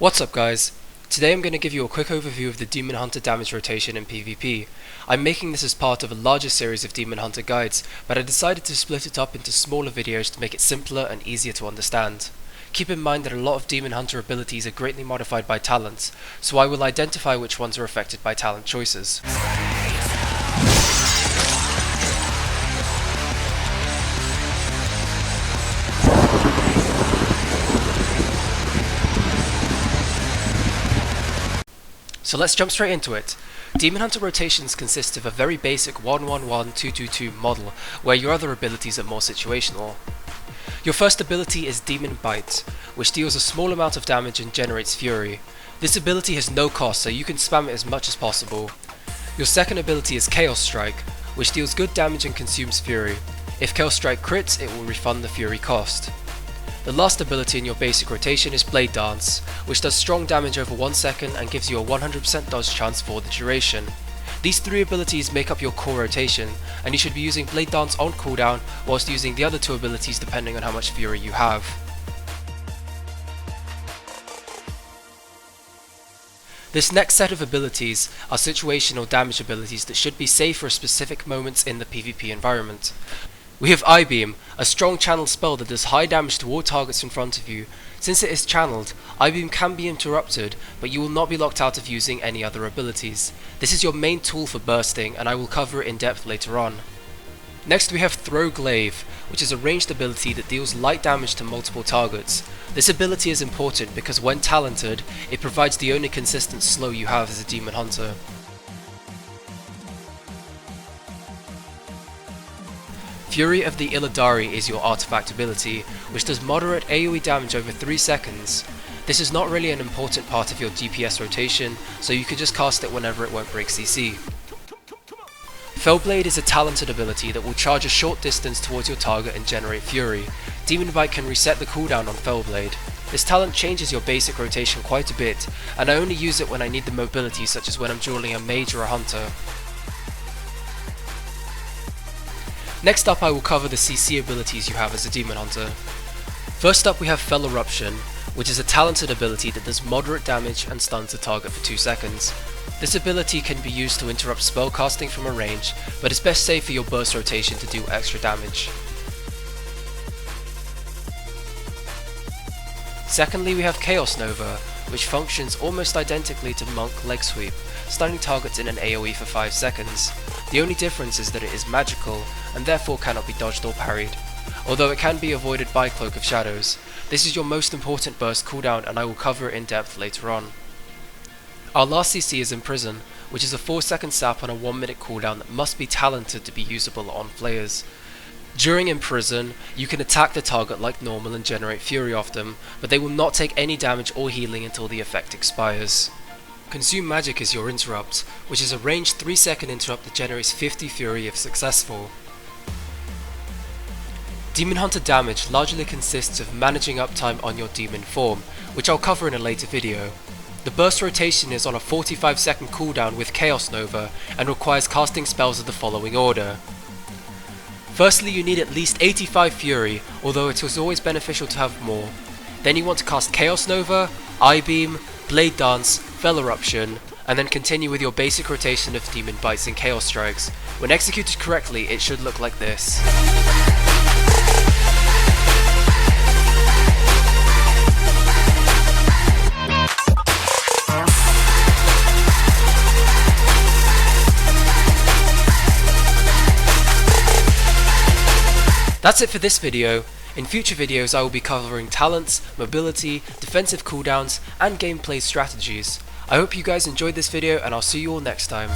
What's up guys? Today I'm going to give you a quick overview of the Demon Hunter damage rotation in PvP. I'm making this as part of a larger series of Demon Hunter guides, but I decided to split it up into smaller videos to make it simpler and easier to understand. Keep in mind that a lot of Demon Hunter abilities are greatly modified by talents, so I will identify which ones are affected by talent choices. So let's jump straight into it. Demon Hunter rotations consist of a very basic 1-1-1-2-2-2 model, where your other abilities are more situational. Your first ability is Demon Bite, which deals a small amount of damage and generates fury. This ability has no cost, so you can spam it as much as possible. Your second ability is Chaos Strike, which deals good damage and consumes fury. If Chaos Strike crits, it will refund the fury cost. The last ability in your basic rotation is Blade Dance, which does strong damage over 1 second and gives you a 100% dodge chance for the duration. These three abilities make up your core rotation, and you should be using Blade Dance on cooldown whilst using the other two abilities depending on how much fury you have. This next set of abilities are situational damage abilities that should be safe for specific moments in the PvP environment. We have I-Beam, a strong channel spell that does high damage to all targets in front of you. Since it is channeled, I-Beam can be interrupted, but you will not be locked out of using any other abilities. This is your main tool for bursting, and I will cover it in depth later on. Next we have Throw Glaive, which is a ranged ability that deals light damage to multiple targets. This ability is important because when talented, it provides the only consistent slow you have as a Demon Hunter. Fury of the Illidari is your artifact ability, which does moderate AoE damage over 3 seconds. This is not really an important part of your DPS rotation, so you can just cast it whenever it won't break CC. Fellblade is a talented ability that will charge a short distance towards your target and generate fury. Demon Bite can reset the cooldown on Fellblade. This talent changes your basic rotation quite a bit, and I only use it when I need the mobility, such as when I'm dueling a mage or a hunter. Next up I will cover the CC abilities you have as a Demon Hunter. First up we have Fell Eruption, which is a talented ability that does moderate damage and stuns the target for 2 seconds. This ability can be used to interrupt spell casting from a range, but it's best saved for your burst rotation to do extra damage. Secondly we have Chaos Nova, which functions almost identically to Monk Leg Sweep, stunning targets in an AoE for 5 seconds. The only difference is that it is magical, and therefore cannot be dodged or parried, although it can be avoided by Cloak of Shadows. This is your most important burst cooldown, and I will cover it in depth later on. Our last CC is Imprison, which is a 4-second sap on a 1-minute cooldown that must be talented to be usable on players. During Imprison, you can attack the target like normal and generate fury off them, but they will not take any damage or healing until the effect expires. Consume Magic is your interrupt, which is a ranged 3-second interrupt that generates 50 fury if successful. Demon Hunter damage largely consists of managing uptime on your demon form, which I'll cover in a later video. The burst rotation is on a 45-second cooldown with Chaos Nova and requires casting spells of the following order. Firstly, you need at least 85 fury, although it is always beneficial to have more. Then you want to cast Chaos Nova, I-Beam, Blade Dance, Fell Eruption, and then continue with your basic rotation of Demon Bites and Chaos Strikes. When executed correctly, it should look like this. That's it for this video. In future videos I will be covering talents, mobility, defensive cooldowns, and gameplay strategies. I hope you guys enjoyed this video, and I'll see you all next time.